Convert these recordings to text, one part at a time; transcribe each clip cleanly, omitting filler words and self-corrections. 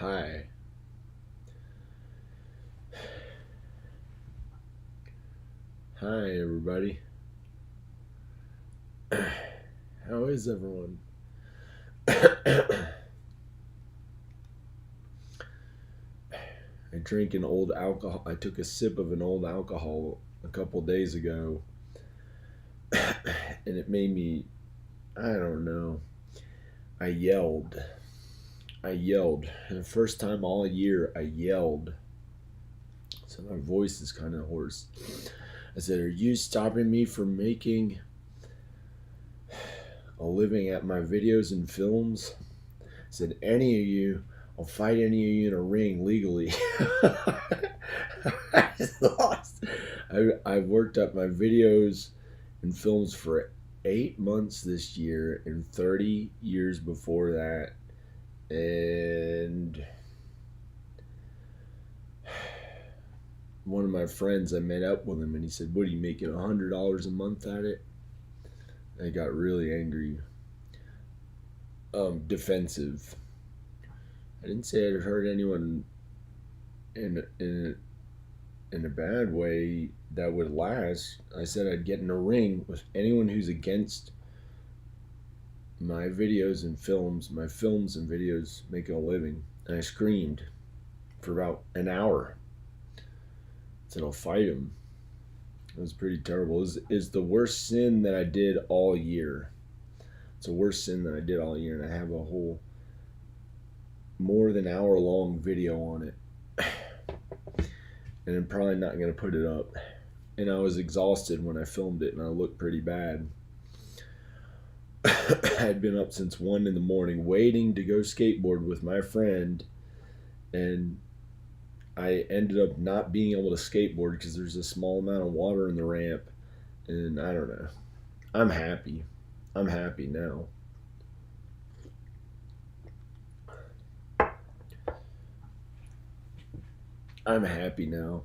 Hi. Hi, everybody. How is everyone? I drank an old alcohol. I took a sip of an old alcohol a couple days ago, and it made me, I don't know, I yelled. I yelled. And the first time all year, I yelled. So my voice is kind of hoarse. I said, "Are you stopping me from making a living at my videos and films?" I said, "Any of you, I'll fight any of you in a ring legally." I lost. I've worked up my videos and films for 8 months this year and 30 years before that. And one of my friends, I met up with him and he said, "What are you making $100 a month at it?" I got really angry, defensive. I didn't say I'd hurt anyone in a bad way that would last. I said I'd get in a ring with anyone who's against my videos and films, my films and videos making a living. And I screamed for about an hour. I said I'll fight him. It was pretty terrible. Is the worst sin that I did all year. It's the worst sin that I did all year, and I have a whole more than hour long video on it. And I'm probably not going to put it up. And I was exhausted when I filmed it, and I looked pretty bad. I had been up since 1 in the morning waiting to go skateboard with my friend, and I ended up not being able to skateboard because there's a small amount of water in the ramp, and I don't know. I'm happy. I'm happy now. I'm happy now.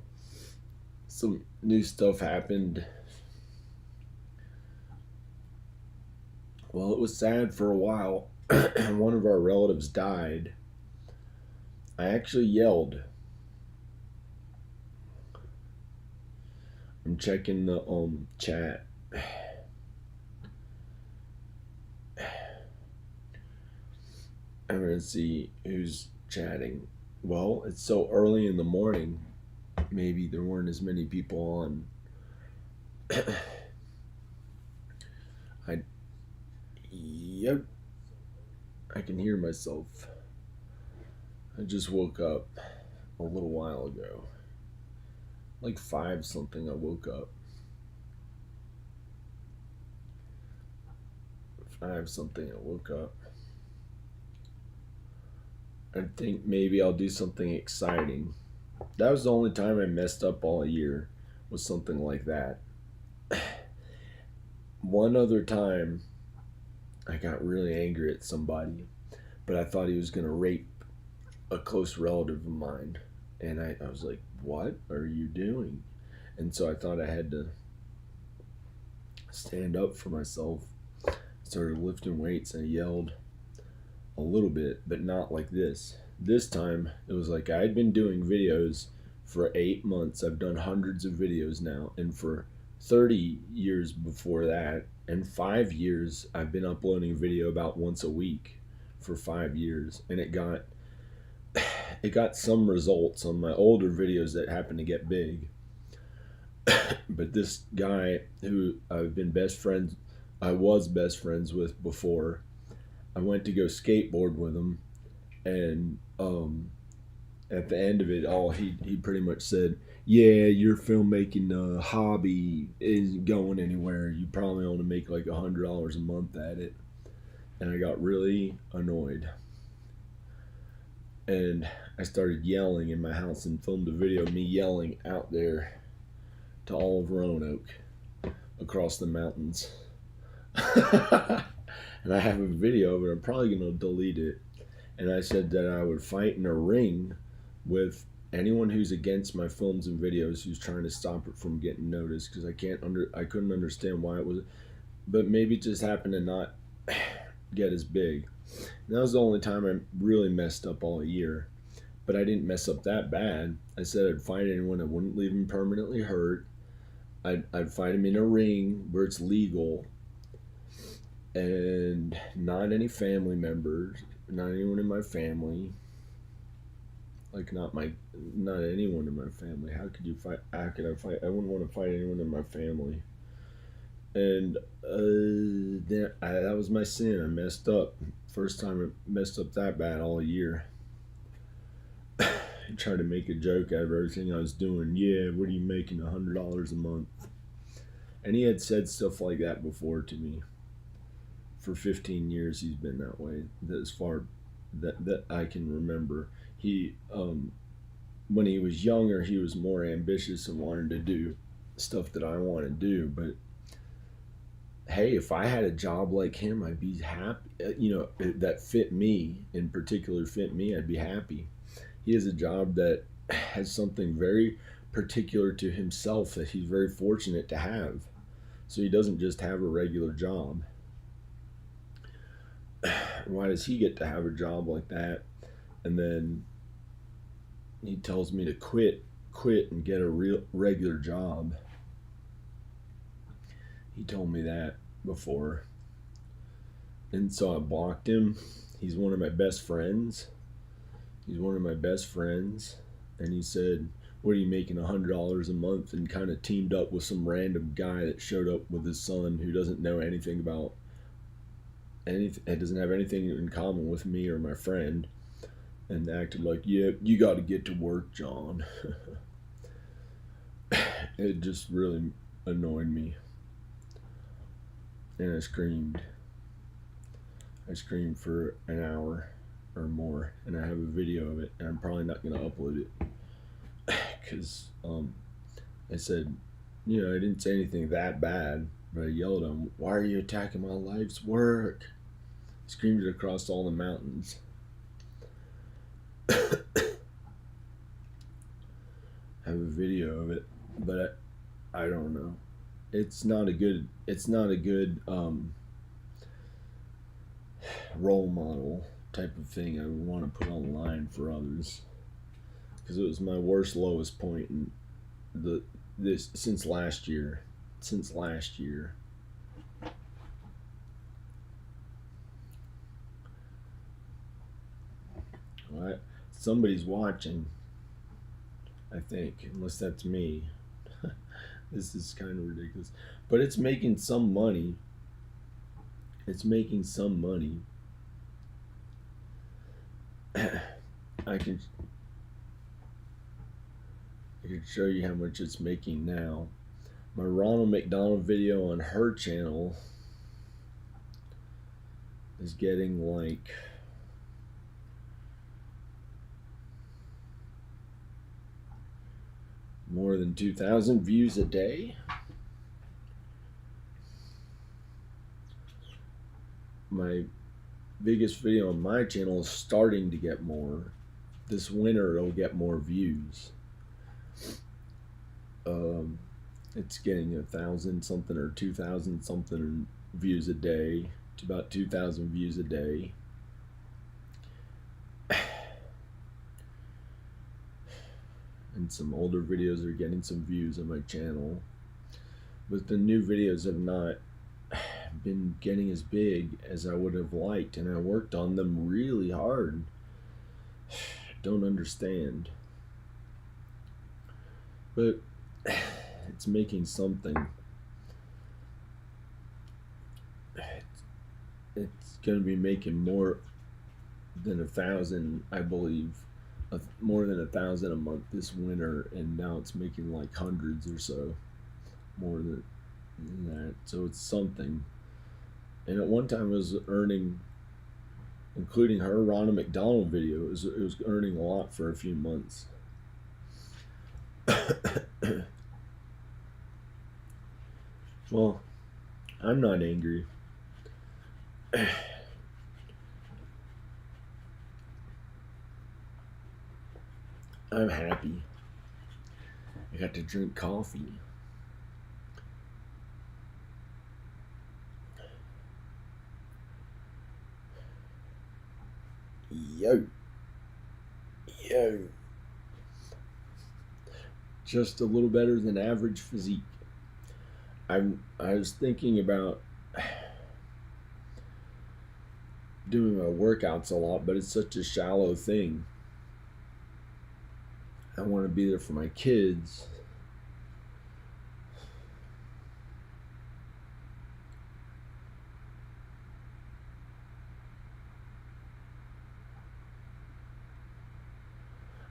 Some new stuff happened. Well, it was sad for a while. One of our relatives died. I actually yelled. I'm checking the chat. I'm gonna see who's chatting. Well, it's so early in the morning. Maybe there weren't as many people on. Yep, I can hear myself. I just woke up a little while ago. Like 5 something, I woke up. 5 something, I woke up. I think maybe I'll do something exciting. That was the only time I messed up all year, was something like that. One other time, I got really angry at somebody, but I thought he was going to rape a close relative of mine. And I was like, "What are you doing?" And so I thought I had to stand up for myself. I started lifting weights and I yelled a little bit, but not like this. This time, it was like I had been doing videos for 8 months. I've done hundreds of videos now, and for 30 years before that, and 5 years, I've been uploading video about once a week for 5 years, and it got some results on my older videos that happened to get big. But this guy who I was best friends with before, I went to go skateboard with him, and at the end of it all, he pretty much said, "Yeah, your filmmaking hobby isn't going anywhere. You probably only make like $100 a month at it." And I got really annoyed, and I started yelling in my house and filmed a video of me yelling out there to all of Roanoke across the mountains. And I have a video of it. I'm probably going to delete it. And I said that I would fight in a ring with anyone who's against my films and videos, who's trying to stop it from getting noticed, because I couldn't understand why it was, but maybe it just happened to not get as big. And that was the only time I really messed up all year. but I didn't mess up that bad. I said I'd fight anyone that wouldn't leave him permanently hurt. I'd fight him in a ring where it's legal, and not any family members, not anyone in my family. Like not anyone in my family. How could you fight? How could I fight? I wouldn't want to fight anyone in my family. And that was my sin. I messed up. First time I messed up that bad all year. I tried to make a joke out of everything I was doing. Yeah, what are you making, $100 a month? And he had said stuff like that before to me. For 15 years, he's been that way. As far that I can remember, he when he was younger, he was more ambitious and wanted to do stuff that I want to do. But hey, if I had a job like him, I'd be happy. That fit me, in particular fit me, I'd be happy. He has a job that has something very particular to himself that he's very fortunate to have. So he doesn't just have a regular job. Why does he get to have a job like that? And then he tells me to quit and get a real regular job. He told me that before. And so I blocked him. He's one of my best friends. And he said, what are you making, $100 a month? And kind of teamed up with some random guy that showed up with his son who doesn't know anything about anything. It doesn't have anything in common with me or my friend. And acted like, yeah, you got to get to work, John. It just really annoyed me. And I screamed for an hour or more, and I have a video of it, and I'm probably not going to upload it because I said, I didn't say anything that bad, but I yelled at him, why are you attacking my life's work? I screamed it across all the mountains. I have a video of it, but I don't know. It's not a good role model type of thing I would want to put online for others, because it was my lowest point in this since last year. Well, somebody's watching, I think, unless that's me. This is kind of ridiculous, but it's making some money. I can show you how much it's making now. My Ronald McDonald video on her channel is getting like more than 2,000 views a day. My biggest video on my channel is starting to get more. This winter it'll get more views. It's getting 1,000 something or 2,000 something views a day, to about 2,000 views a day. And some older videos are getting some views on my channel, but the new videos have not been getting as big as I would have liked, and I worked on them really hard. Don't understand, but it's making something. It's going to be making more than 1,000, I believe, more than 1,000 a month this winter, and now it's making like hundreds or so more than that. So it's something. And at one time it was earning, including her Ronald McDonald video, it was earning a lot for a few months. Well, I'm not angry. I'm happy. I got to drink coffee. Yo. just a little better than average physique. I was thinking about doing my workouts a lot, but it's such a shallow thing. I want to be there for my kids.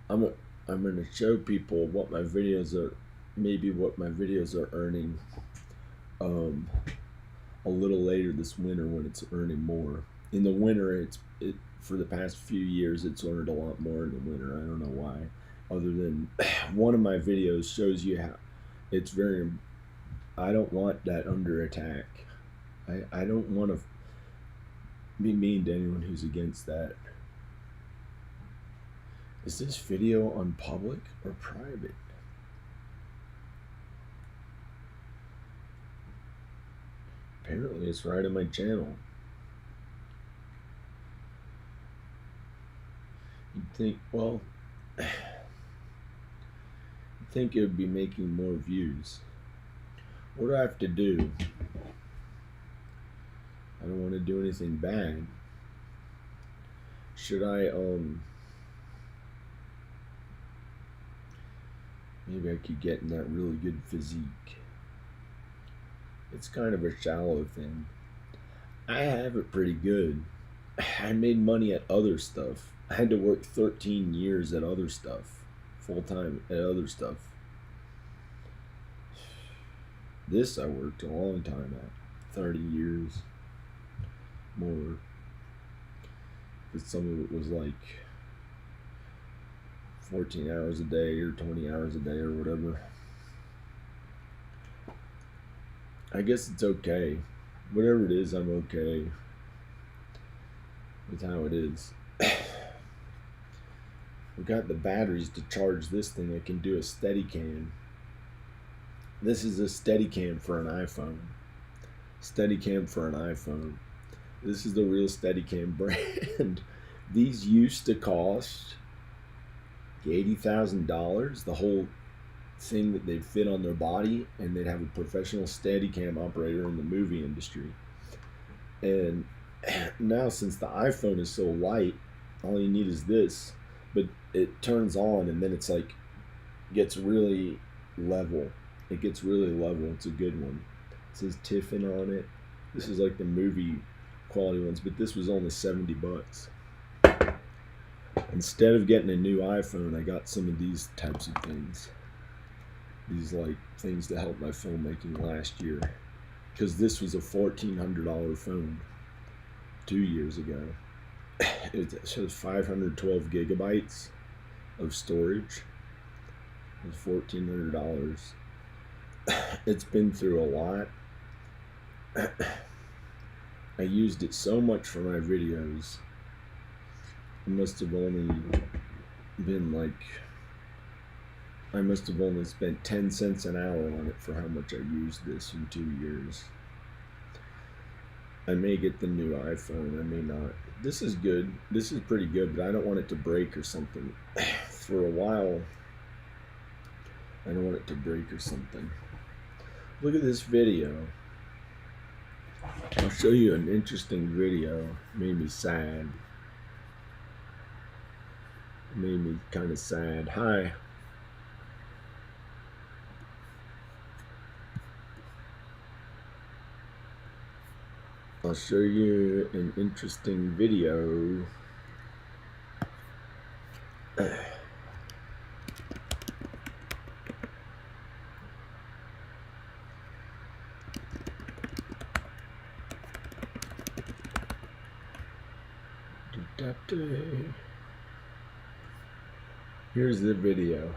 I'm going to show people what my videos are, maybe what my videos are earning a little later this winter when it's earning more. In the winter, for the past few years, it's earned a lot more in the winter. I don't know why. Other than one of my videos shows you how it's very, I don't want that under attack. I don't want to be mean to anyone who's against that. Is this video on public or private? Apparently it's right on my channel. You'd think, well, you'd think it would be making more views. What do I have to do? I don't want to do anything bad. Should I, maybe I could get in that really good physique. It's kind of a shallow thing. I have it pretty good. I made money at other stuff. I had to work 13 years at other stuff, full time at other stuff. This I worked a long time at, 30 years, more. But some of it was like 14 hours a day or 20 hours a day or whatever. I guess it's okay. Whatever it is, I'm okay with how it is. We got the batteries to charge this thing. I can do a Steadicam. This is a Steadicam for an iPhone. Steadicam for an iPhone. This is the real Steadicam brand. These used to cost $80,000, the whole thing that they'd fit on their body, and they'd have a professional Steadicam operator in the movie industry. And now, since the iPhone is so light, all you need is this, but it turns on and then it's like gets really level. It gets really level. It's a good one. It says Tiffin on it. This is like the movie quality ones, but this was only 70 bucks. Instead of getting a new iPhone, I got some of these types of things. These like things to help my filmmaking last year. Because this was a $1,400 phone 2 years ago. It shows 512 gigabytes of storage. It was $1,400. It's been through a lot. I used it so much for my videos. It must have only been like, I must have only spent 10 cents an hour on it for how much I used this in 2 years. I may get the new iPhone, I may not. This is good. This is pretty good, but I don't want it to break or something. For a while, I don't want it to break or something. Look at this video. I'll show you an interesting video. It made me sad. It made me kind of sad. Hi. I'll show you an interesting video. Here's the video.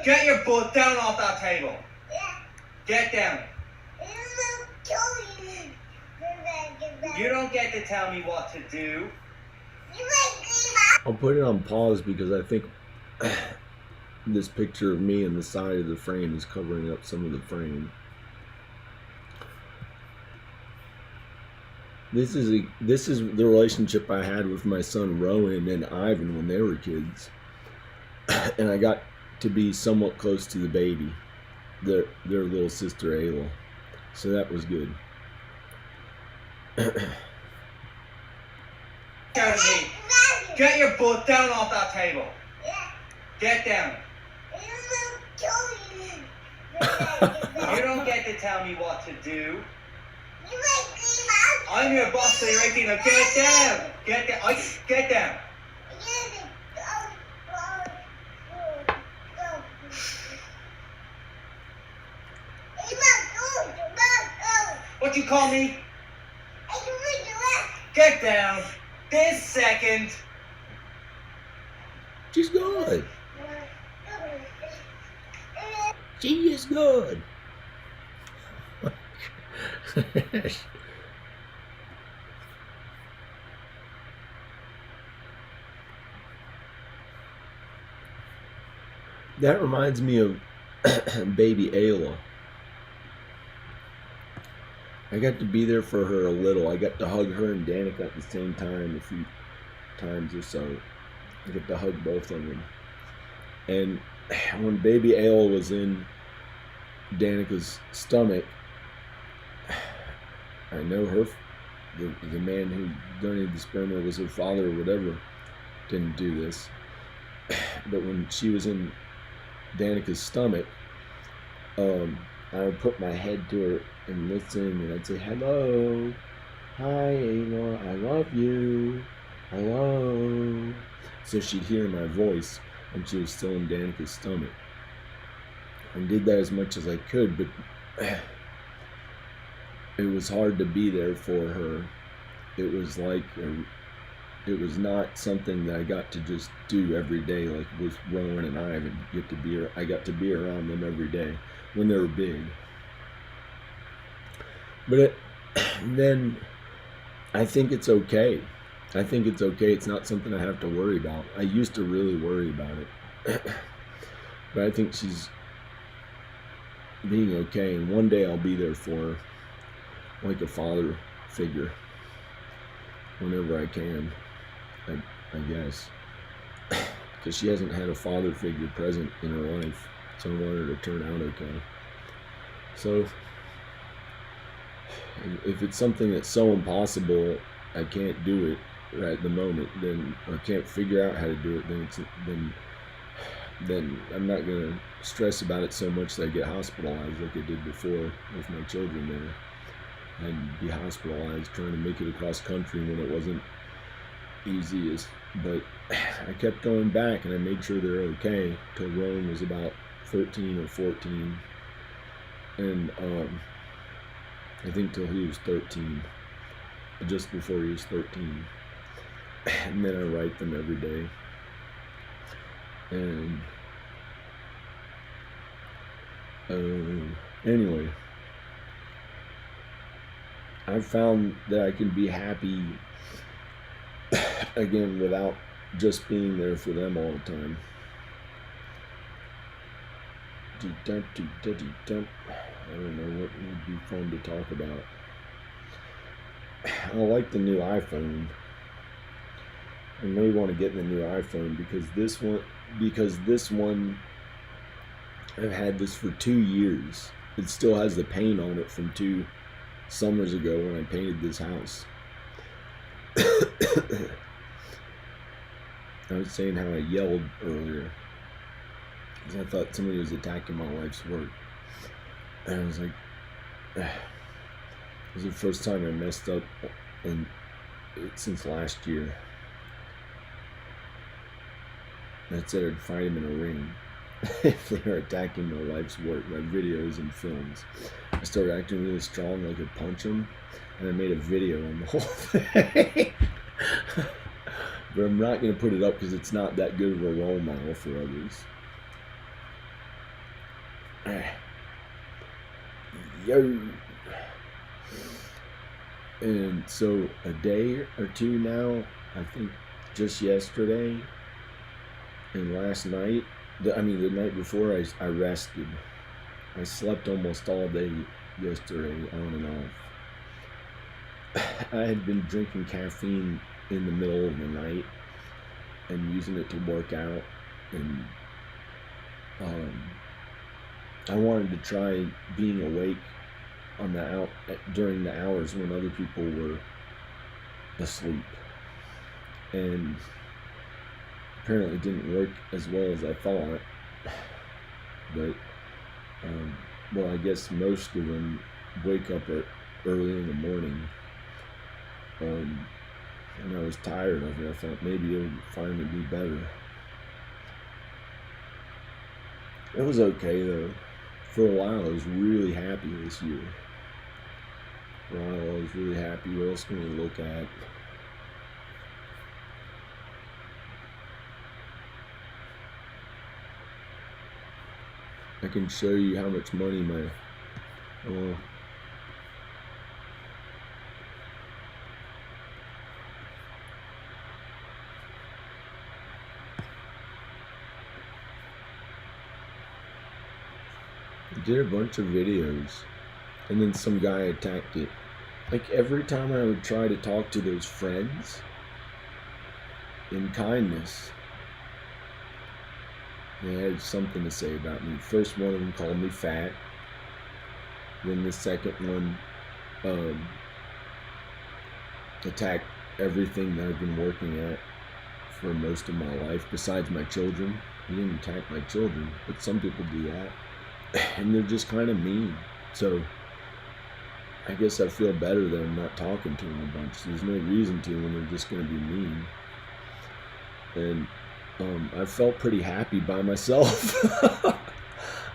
Get your butt down off that table. Get down. You don't get to tell me what to do. I'll put it on pause because I think this picture of me in the side of the frame is covering up some of the frame. This is the relationship I had with my son Rowan and Ivan when they were kids, and I got to be somewhat close to the baby, their little sister Ayla, so that was good. Get your butt down off that table. Get down. You don't get to tell me what to do. I'm your boss, so you're 18. Now get down. Get down. Get down. What you call me? Get down. This second. She's good. She is good. That reminds me of baby Ayla. I got to be there for her a little. I got to hug her and Danica at the same time a few times or so. I got to hug both of them. And when baby Ayla was in Danica's stomach, I know the man who donated the sperm was her father or whatever, didn't do this. But when she was in Danica's stomach, I would put my head to her and listen, and I'd say, "Hello, hi Ayla, I love you, hello." So she'd hear my voice when she was still in Danica's stomach. I did that as much as I could, but it was hard to be there for her. It was like it was not something that I got to just do every day, like with Rowan and Ivan. I got to be around them every day when they were big. But then I think it's okay. I think it's okay. It's not something I have to worry about. I used to really worry about it. But I think she's being okay, and one day I'll be there for her, like a father figure, whenever I can, I guess. Because she hasn't had a father figure present in her life, so I want her to turn out okay. So if it's something that's so impossible I can't do it right at the moment, then I can't figure out how to do it, then I'm not gonna stress about it so much that I get hospitalized like I did before with my children there. I'd be hospitalized trying to make it across country when it wasn't easy, but I kept going back and I made sure they're okay till Rowan was about 13 or 14, and I think till he was 13, just before he was 13. And then I write them every day. And anyway, I've found that I can be happy again without just being there for them all the time. I don't know what would be fun to talk about. I like the new iPhone. I may want to get the new iPhone because this one I've had this for 2 years. It still has the paint on it from 2 summers ago when I painted this house. I was saying how I yelled earlier because I thought somebody was attacking my wife's work. And I was like, it was the first time I messed up since last year. I said I'd fight him in a ring if they were attacking my wife's work, my videos and films. I started acting really strong, like I'd punch him, and I made a video on the whole thing. But I'm not going to put it up because it's not that good of a role model for others. Yo. And so a day or two now, I think just yesterday and last night, the night before, I rested. I slept almost all day yesterday, on and off. I had been drinking caffeine in the middle of the night and using it to work out, and I wanted to try being awake during the hours when other people were asleep, and apparently it didn't work as well as I thought. But well, I guess most of them wake up early in the morning, and I was tired of it. I thought maybe it would finally be better. It was okay though. For a while, I was really happy this year. For a while, I was really happy. What else can we look at? I can show you how much money my I did a bunch of videos, and then some guy attacked it. Like every time I would try to talk to those friends in kindness, they had something to say about me. First one of them called me fat. Then the second one attacked everything that I've been working at for most of my life, besides my children. He didn't attack my children, but some people do that. And they're just kind of mean. So I guess I feel better that I'm not talking to them a bunch. There's no reason to when they're just going to be mean. And I felt pretty happy by myself.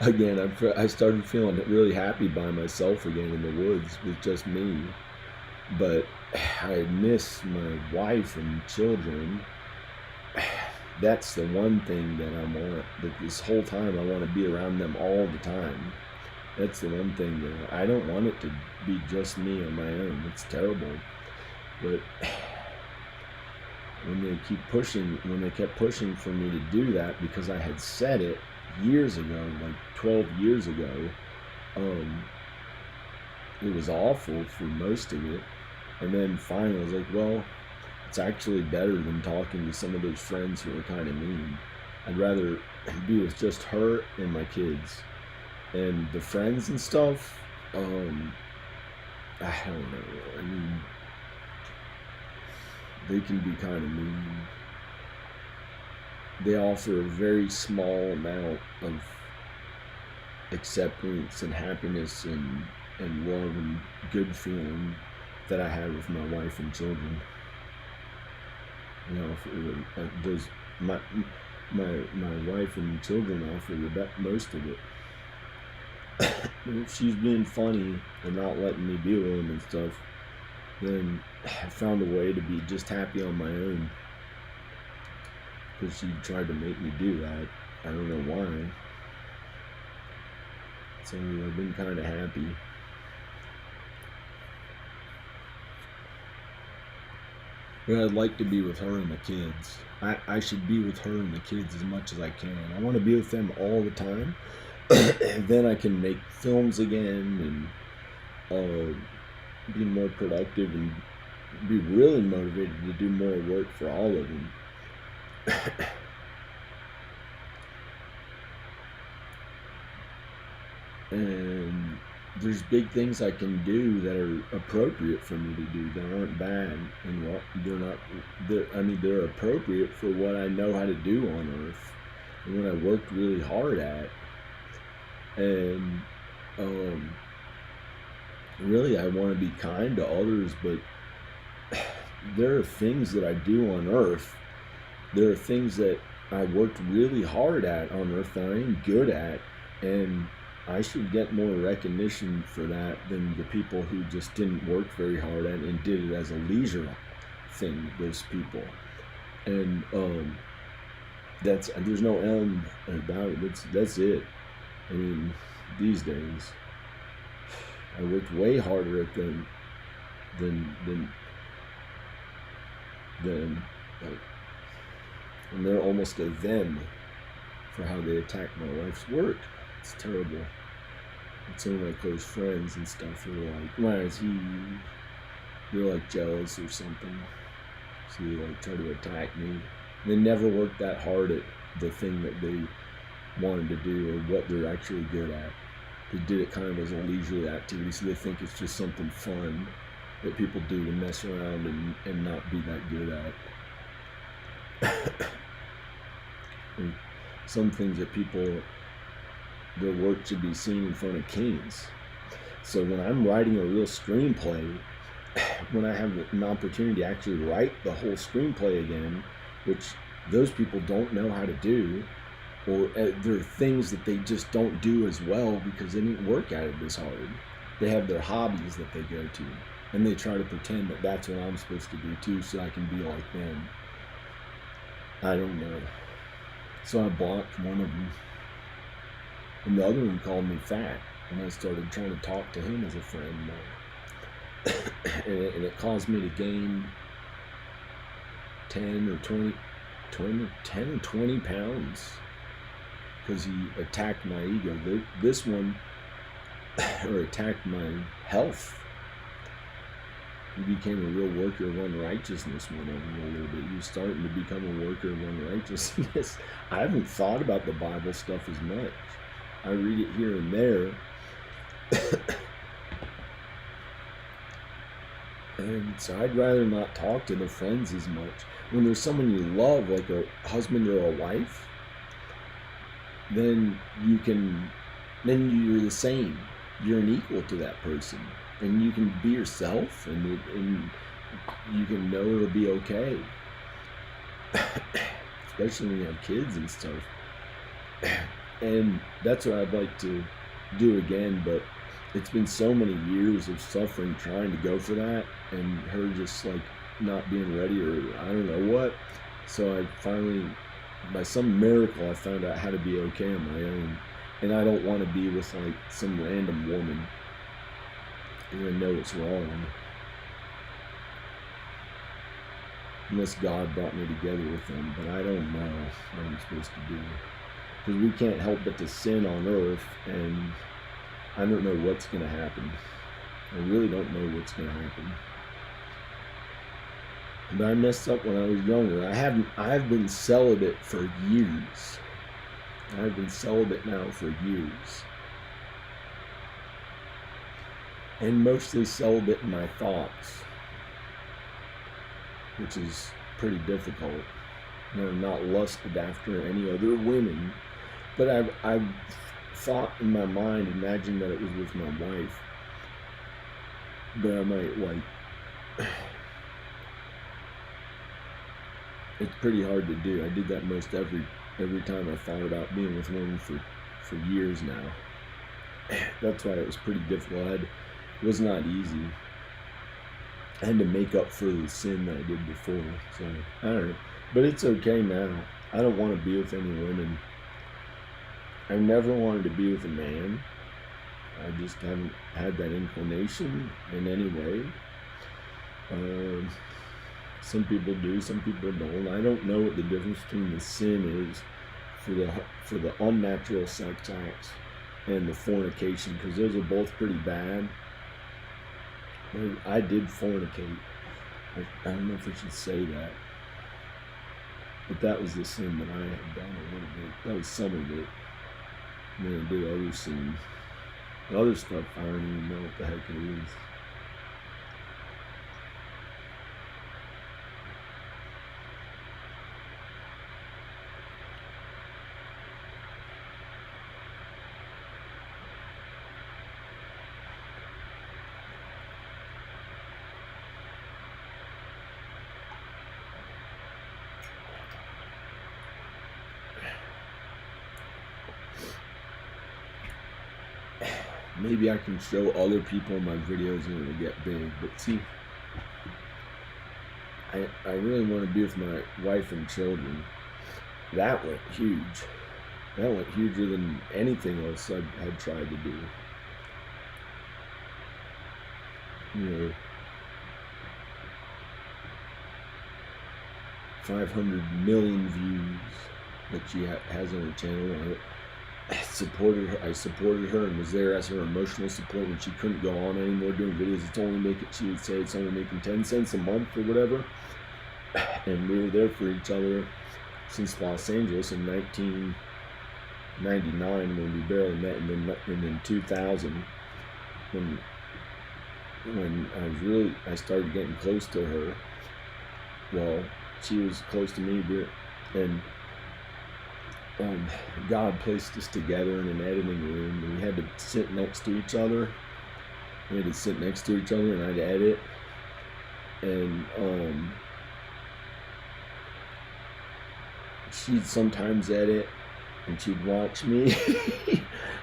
Again, I started feeling really happy by myself again in the woods with just me. But I miss my wife and children. That's the one thing that I want. That this whole time I want to be around them all the time. That's the one thing that I don't want it to be just me on my own. It's terrible. But when they kept pushing for me to do that, because I had said it years ago, like 12 years ago, it was awful for most of it. And then finally I was like, well, it's actually better than talking to some of those friends who are kind of mean. I'd rather be with just her and my kids. And the friends and stuff, I don't know. I mean, they can be kind of mean. They offer a very small amount of acceptance and happiness and love and good feeling that I have with my wife and children. You know, does my wife and children offer most of it. If she's being funny and not letting me be with them and stuff, then I found a way to be just happy on my own. Because she tried to make me do that. I don't know why. So I've been kind of happy. But I'd like to be with her and the kids. I should be with her and the kids as much as I can. I want to be with them all the time. And then I can make films again and be more productive and be really motivated to do more work for all of them. And there's big things I can do that are appropriate for me to do that aren't bad, and they're appropriate for what I know how to do on Earth and what I worked really hard at. And really I want to be kind to others, but there are things that I do on Earth, there are things that I worked really hard at on Earth that I ain't good at, and I should get more recognition for that than the people who just didn't work very hard at it and did it as a leisure thing, those people. And there's no end about it. That's it. I mean, these days I worked way harder at them than and they're almost a them for how they attack my wife's work. It's terrible. And some of my close friends and stuff are like, why is he they're like jealous or something. So they like try to attack me. They never work that hard at the thing that they wanted to do or what they're actually good at. They did it kind of as a leisurely activity, so they think it's just something fun that people do to mess around and not be that good at. And some things that people, their work should be seen in front of kings. So when I'm writing a real screenplay, when I have an opportunity to actually write the whole screenplay again, which those people don't know how to do, or there are things that they just don't do as well because they didn't work at it as hard. They have their hobbies that they go to, and they try to pretend that that's what I'm supposed to do too, so I can be like them. I don't know. So I blocked one of them, and the other one called me fat, and I started trying to talk to him as a friend more. And it caused me to gain 10 or 20 pounds because he attacked my ego. This one, or attacked my health. He became a real worker of unrighteousness went over a little bit. He was starting to become a worker of unrighteousness. I haven't thought about the Bible stuff as much. I read it here and there. And so I'd rather not talk to the friends as much. When there's someone you love, like a husband or a wife, then you're the same. You're an equal to that person. And you can be yourself, and you can know it'll be okay. Especially when you have kids and stuff. And that's what I'd like to do again, but it's been so many years of suffering trying to go for that, and her just like not being ready, or I don't know what. So I finally, by some miracle, I found out how to be okay on my own. And I don't want to be with like some random woman. I know it's wrong. Unless God brought me together with them, but I don't know what I'm supposed to do. Because we can't help but to sin on earth, and I don't know what's going to happen. I really don't know what's going to happen. But I messed up when I was younger. I've been celibate for years. I've been celibate now for years. And mostly celibate in my thoughts, which is pretty difficult. I'm not lusted after any other women, but I've thought in my mind, imagined that it was with my wife. But I might like, it's pretty hard to do. I did that most every time I thought about being with women for years now. That's why it was pretty difficult. It was not easy. I had to make up for the sin that I did before. So I don't know. But it's okay now. I don't want to be with any women. I never wanted to be with a man. I just haven't had that inclination in any way. Some people do, some people don't. I don't know what the difference between the sin is for the unnatural sex acts and the fornication, because those are both pretty bad. I did fornicate. I don't know if I should say that. But that was the sin that I had done a little bit. That was some of it. And then I did other sins. The other stuff, I don't even know what the heck it is. Maybe I can show other people my videos and it'll get big. But see, I really want to be with my wife and children. That went huge. That went huger than anything else I had tried to do. You know, 500 million views that she has on her channel. I supported her and was there as her emotional support when she couldn't go on anymore doing videos. She would say it's only making 10 cents a month or whatever. And we were there for each other since Los Angeles in 1999 when we barely met, and then 2000 when I started getting close to her. Well, she was close to me, and God placed us together in an editing room, and we had to sit next to each other. And I'd edit, and she'd sometimes edit, and she'd watch me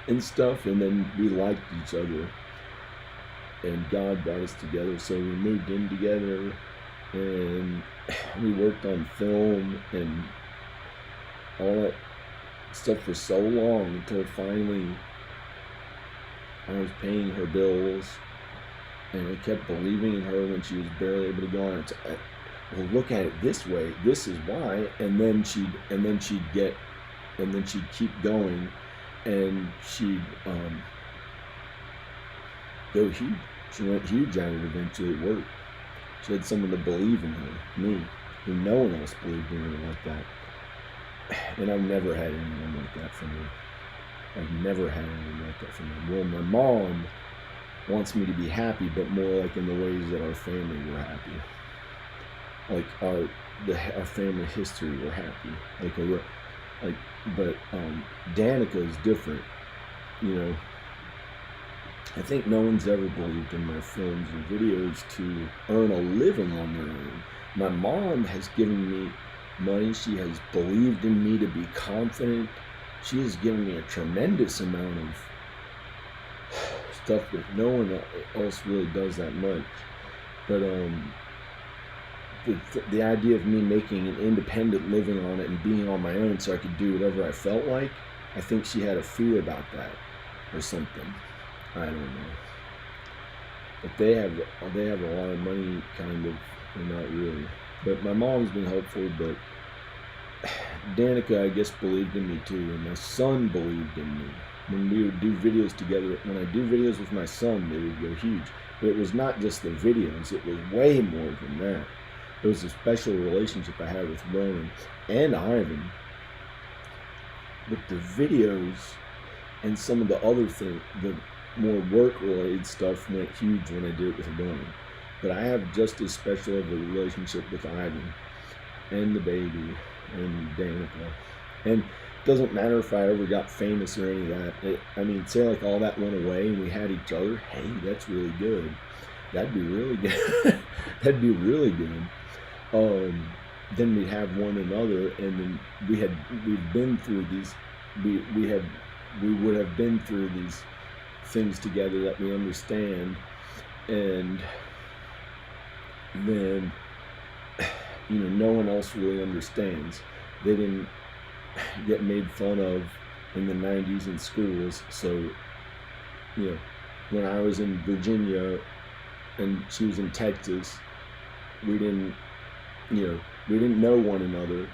and stuff, and then we liked each other. And God brought us together, so we moved in together, and we worked on film and all that stuff for so long until finally I was paying her bills, and I kept believing in her when she was barely able to go on. Well, look at it this way. This is why. And then she'd keep going, and she'd go huge. She went huge at it eventually. It worked. She had someone to believe in her, me, who no one else believed in her like that. And I've never had anyone like that from her. Well, my mom wants me to be happy, but more like in the ways that our family were happy. Like our family history were happy. But Danica is different. You know, I think no one's ever believed in my films or videos to earn a living on their own. My mom has given me money. She has believed in me to be confident. She has given me a tremendous amount of stuff that no one else really does that much. But the idea of me making an independent living on it and being on my own so I could do whatever I felt like, I think she had a fear about that or something. I don't know. But they have a lot of money, kind of, and not really. But my mom's been helpful, but Danica, I guess, believed in me too, and my son believed in me. When we would do videos together, when I do videos with my son, they would go huge. But it was not just the videos, it was way more than that. It was a special relationship I had with Ronan and Ivan. But the videos and some of the other things, the more work-related stuff, went huge when I did it with Ronan. But I have just as special of a relationship with Ivan and the baby and Danica. And it doesn't matter if I ever got famous or any of that. Say like all that went away and we had each other. Hey, that's really good. That'd be really good. That'd be really good. Then we'd have one another, and then we've been through these. We would have been through these things together that we understand, and then no one else really understands. They didn't get made fun of in the 90s in schools, so when I was in Virginia and she was in Texas, we didn't know one another,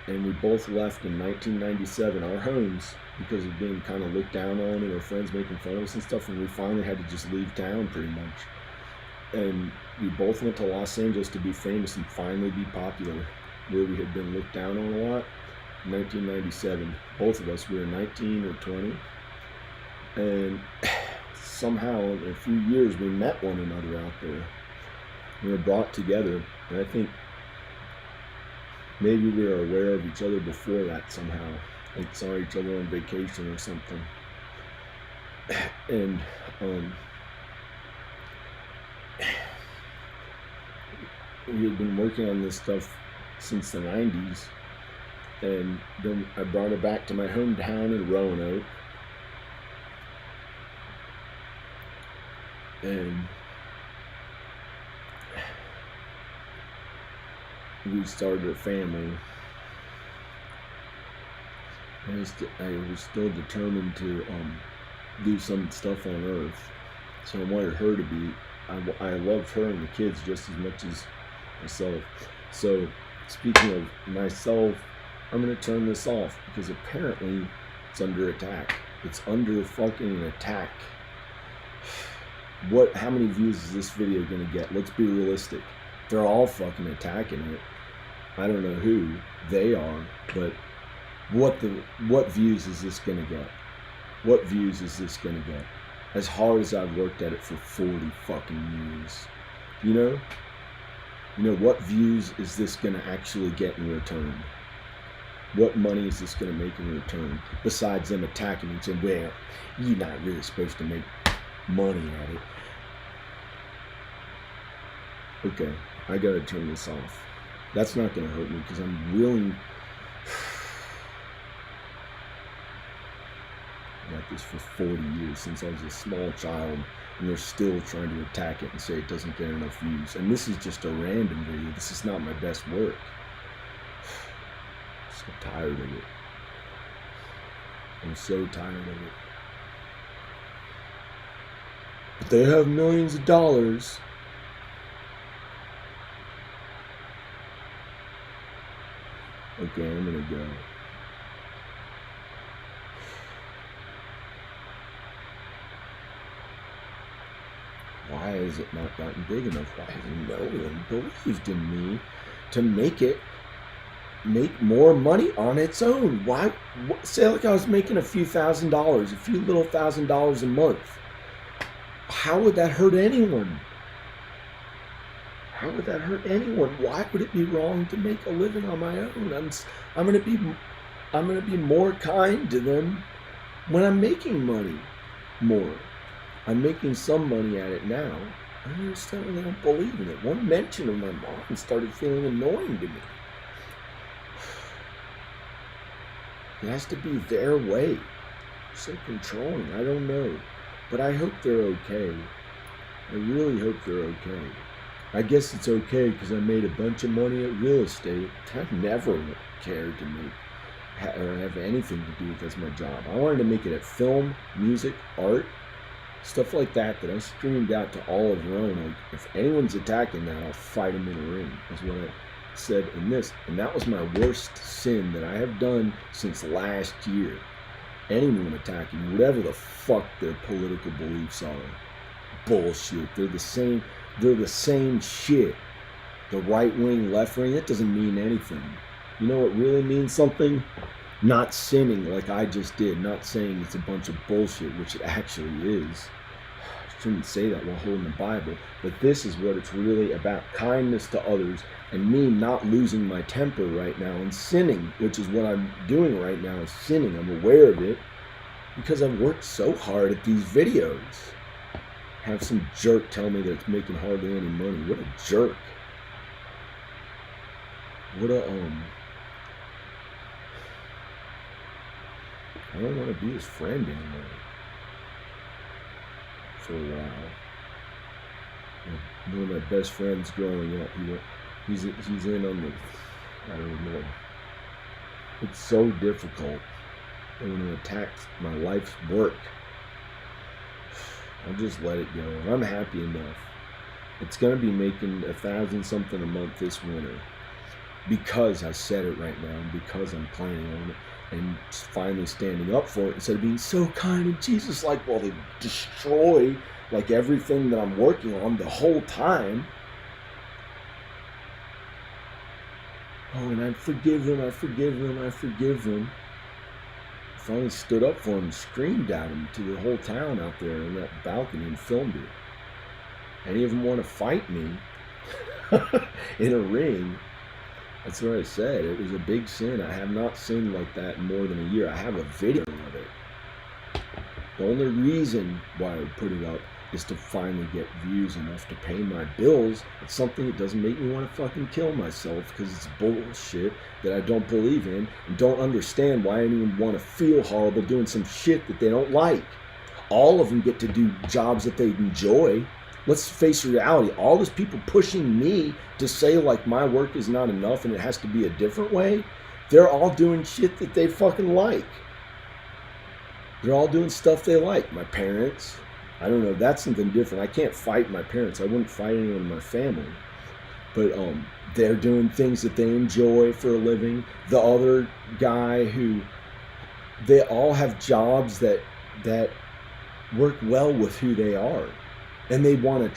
and we both left in 1997 our homes because of being kind of looked down on and our friends making fun of us and stuff, and we finally had to just leave town pretty much. And we both went to Los Angeles to be famous and finally be popular, where we had been looked down on a lot. 1997, both of us, we were 19 or 20, and somehow in a few years we met one another out there. We were brought together, and I think maybe we were aware of each other before that somehow, like saw each other on vacation or something. And we had been working on this stuff since the 90s, and then I brought her back to my hometown in Roanoke, and we started a family. I was still determined to do some stuff on Earth, so I wanted her to be. I loved her and the kids just as much as myself. So, speaking of myself, I'm going to turn this off because apparently It's under attack. It's under fucking attack. How many views is this video gonna get? Let's be realistic. They're all fucking attacking it. I don't know who they are, but what views is this gonna get? What views is this gonna get? As hard as I've worked at it for 40 fucking years. You know, what views is this gonna actually get in return? What money is this gonna make in return? Besides them attacking me and saying, well, you're not really supposed to make money at it. Okay, I gotta turn this off. That's not gonna hurt me because I'm willing. I got this for 40 years, since I was a small child, and they're still trying to attack it and say it doesn't get enough views. And this is just a random video. This is not my best work. I'm so tired of it. I'm so tired of it. But they have millions of dollars. Okay, I'm gonna go. Why has it not gotten big enough? Why hasn't no one believed in me to make more money on its own? Why? Say like I was making a few $1,000s, a few little $1,000s a month. How would that hurt anyone? How would that hurt anyone? Why would it be wrong to make a living on my own? I'm gonna be more kind to them when I'm making money more. I'm making some money at it now. I understand they don't believe in it. One mention of my mom started feeling annoying to me. It has to be their way. So controlling. I don't know. But I hope they're okay. I really hope they're okay. I guess it's okay because I made a bunch of money at real estate. I've never cared to make or have anything to do with as my job. I wanted to make it at film, music, art, stuff like that I screamed out to all of Rome. Like, if anyone's attacking that, I'll fight them in a ring. That's what I said in this. And that was my worst sin that I have done since last year. Anyone attacking, whatever the fuck their political beliefs are. Bullshit. They're the same shit. The right wing, left wing, that doesn't mean anything. You know what really means something? Not sinning like I just did. Not saying it's a bunch of bullshit, which it actually is. I shouldn't say that while holding the Bible. But this is what it's really about. Kindness to others and me not losing my temper right now and sinning, which is what I'm doing right now, is sinning. I'm aware of it because I've worked so hard at these videos. Have some jerk tell me that it's making hardly any money. What a jerk. What a, I don't want to be his friend anymore. For a while. One of my best friends growing up, he's in on the, I don't know. It's so difficult when it attacks my life's work. I'll just let it go. I'm happy enough. It's going to be making 1,000 something a month this winter. Because I said it right now, and because I'm planning on it, and finally standing up for it instead of being so kind and Jesus-like while they destroy like everything that I'm working on the whole time. Oh, and I forgive them, I forgive them, I forgive them. I finally stood up for him and screamed at him to the whole town out there on that balcony and filmed it. Any of them want to fight me in a ring? That's what I said. It was a big sin. I have not sinned like that in more than a year. I have a video of it. The only reason why I would put it up is to finally get views enough to pay my bills. It's something that doesn't make me want to fucking kill myself because it's bullshit that I don't believe in and don't understand why anyone would want to feel horrible doing some shit that they don't like. All of them get to do jobs that they enjoy. Let's face reality. All those people pushing me to say like my work is not enough and it has to be a different way, they're all doing shit that they fucking like. They're all doing stuff they like. My parents, I don't know, that's something different. I can't fight my parents. I wouldn't fight anyone in my family. But they're doing things that they enjoy for a living. The other guy who they all have jobs that work well with who they are, and they want to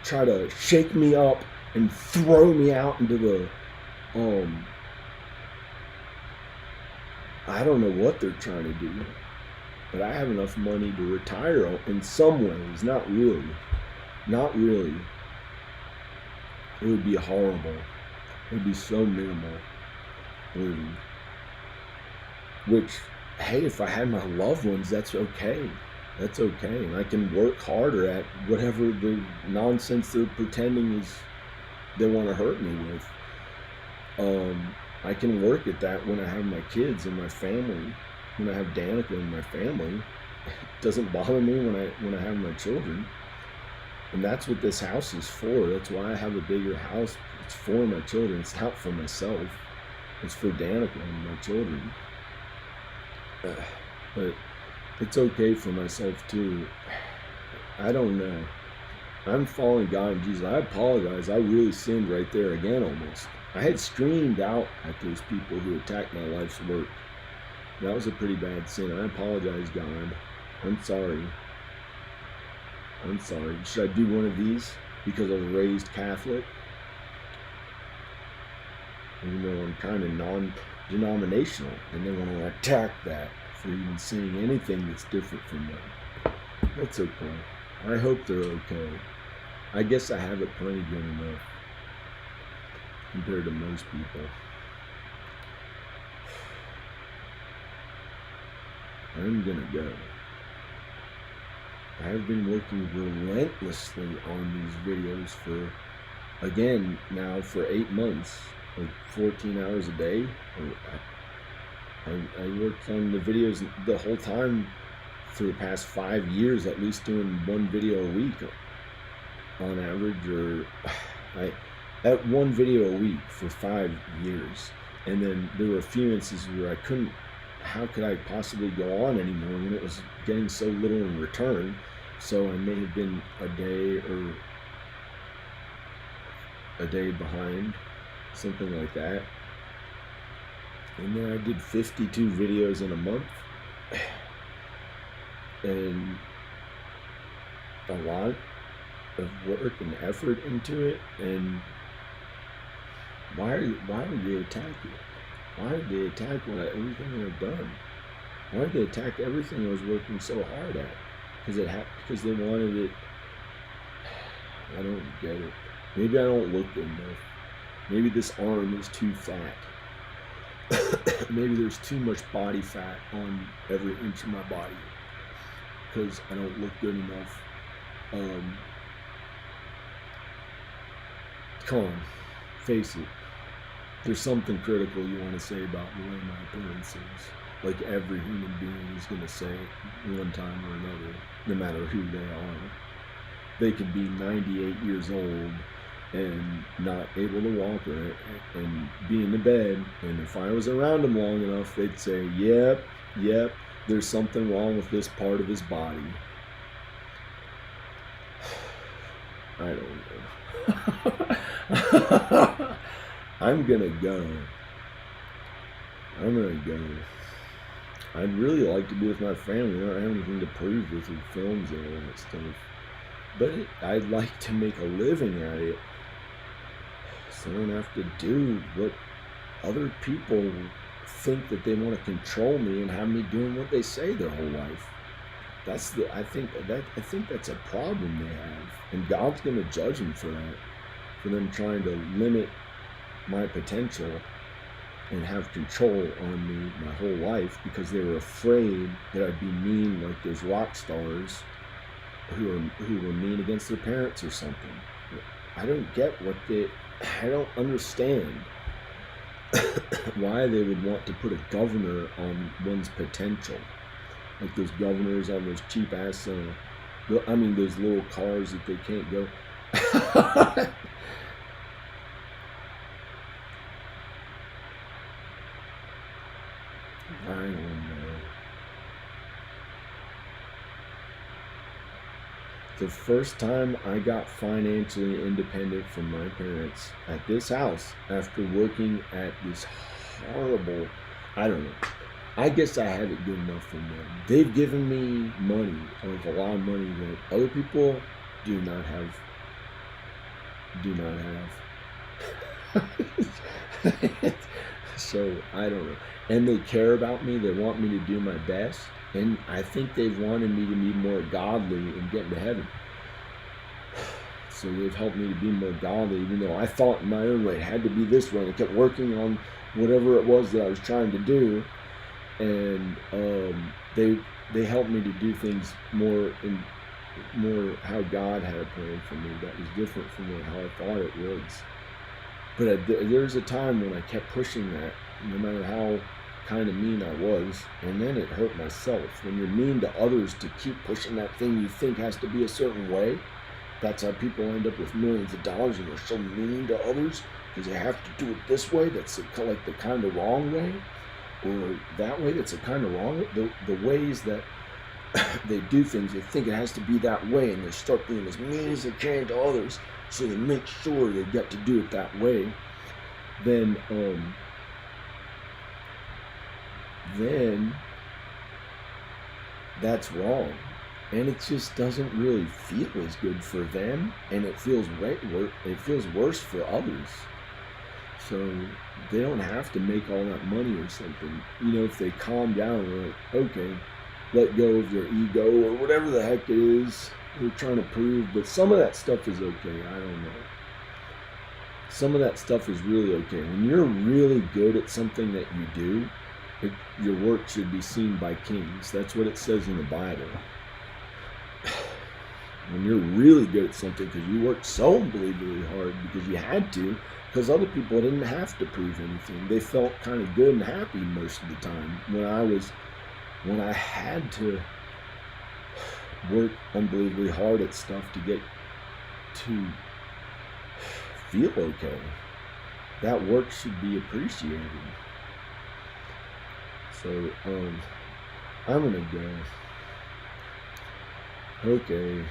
try to shake me up and throw me out into the I don't know what they're trying to do, but I have enough money to retire in some ways. Not really. Not really. It would be horrible. It would be so minimal. Really. Which, hey, if I had my loved ones, that's okay. That's okay. And I can work harder at whatever the nonsense they're pretending is they want to hurt me with. I can work at that when I have my kids and my family. When I have Danica and my family, it doesn't bother me when I have my children. And that's what this house is for. That's why I have a bigger house. It's for my children. It's not for myself. It's for Danica and my children. But it's okay for myself too. I don't know. I'm following God and Jesus. I apologize. I really sinned right there again almost. I had screamed out at those people who attacked my life's work. That was a pretty bad sin. I apologize, God. I'm sorry. I'm sorry. Should I do one of these because I was raised Catholic? Even though I'm kind of non-denominational, and they want to attack that for even seeing anything that's different from them. That's okay. I hope they're okay. I guess I have it plenty good enough compared to most people. I'm gonna go. I have been working relentlessly on these videos for, again, now for 8 months, like 14 hours a day. I worked on the videos the whole time for the past 5 years, at least doing one video a week on average, or at one video a week for 5 years. And then there were a few instances where how could I possibly go on anymore when it was getting so little in return? So I may have been a day behind, something like that. And then I did 52 videos in a month, and a lot of work and effort into it. And why would they attack you? Why did they attack everything I've done? Why did they attack everything I was working so hard at? Because they wanted it. I don't get it. Maybe I don't look good enough. Maybe this arm is too fat. Maybe there's too much body fat on every inch of my body because I don't look good enough. Come on, face it. There's something critical you want to say about the way my appearance is. Like every human being is going to say one time or another, no matter who they are. They could be 98 years old and not able to walk and be in the bed. And if I was around them long enough, they'd say, yep, there's something wrong with this part of his body. I don't know. I'm gonna go. I'd really like to be with my family. I don't have anything to prove with the films and all that stuff. But I'd like to make a living at it, so I don't have to do what other people think that they want to control me and have me doing what they say their whole life. I think that's a problem they have, and God's going to judge them for that, for them trying to limit my potential and have control on me my whole life because they were afraid that I'd be mean like those rock stars who were mean against their parents or something. I don't understand why they would want to put a governor on one's potential, like those governors on those cheap ass those little cars that they can't go. I don't know. The first time I got financially independent from my parents at this house after working at this horrible, I don't know. I guess I have it good enough from them. They've given me money, like a lot of money that other people do not have. Do not have. So I don't know. And they care about me. They want me to do my best. And I think they've wanted me to be more godly and get into heaven. So they've helped me to be more godly, even though I thought in my own way it had to be this way. And I kept working on whatever it was that I was trying to do. And they helped me to do things more how God had a plan for me. That was different from how I thought it was. But there's a time when I kept pushing that, no matter how kind of mean I was, and then it hurt myself. When you're mean to others to keep pushing that thing you think has to be a certain way, that's how people end up with millions of dollars, and they're so mean to others because they have to do it this way. That's like the kind of wrong way, or that way that's a kind of wrong way. The ways that they do things, they think it has to be that way, and they start being as mean as they can to others, so they make sure they get to do it that way. Then that's wrong, and it just doesn't really feel as good for them, and it feels worse for others. So they don't have to make all that money or something. If they calm down and like, okay, let go of their ego or whatever the heck it is they're trying to prove. But some of that stuff is okay. I don't know. Some of that stuff is really okay. When you're really good at something that you do, your work should be seen by kings. That's what it says in the Bible. When you're really good at something because you worked so unbelievably hard because you had to, because other people didn't have to prove anything. They felt kind of good and happy most of the time. When I had to work unbelievably hard at stuff to get to feel okay, that work should be appreciated. So I'm gonna go. Okay.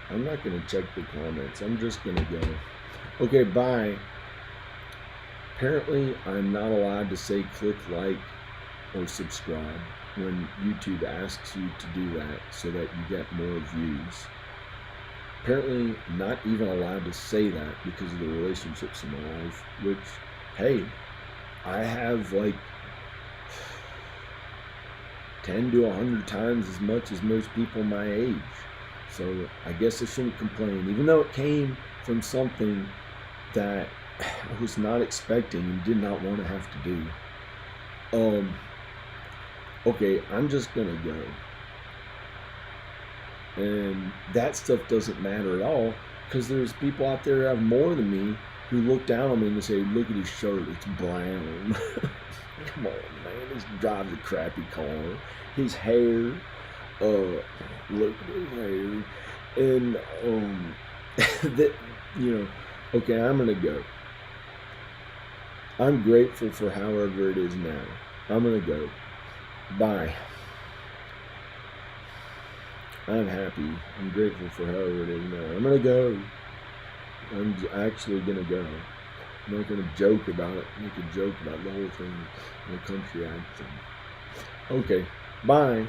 I'm not gonna check the comments. I'm just gonna go. Okay, bye. Apparently, I'm not allowed to say click like or subscribe when YouTube asks you to do that so that you get more views. Apparently, not even allowed to say that because of the relationships in my life, which, hey, I have like 10 to 100 times as much as most people my age. So I guess I shouldn't complain, even though it came from something that I was not expecting and did not want to have to do. Okay, I'm just gonna go. And that stuff doesn't matter at all, because there's people out there that have more than me who look down on me and say, look at his shirt, it's brown. Come on, man, this drives a crappy car. His hair, look at his hair. And, that, okay, I'm gonna go. I'm grateful for however it is now. I'm gonna go. Bye. I'm happy. I'm grateful for however it is now. I'm gonna go. I'm actually gonna go. I'm not gonna joke about it. Make a joke about the whole thing in a country accent. Okay. Bye.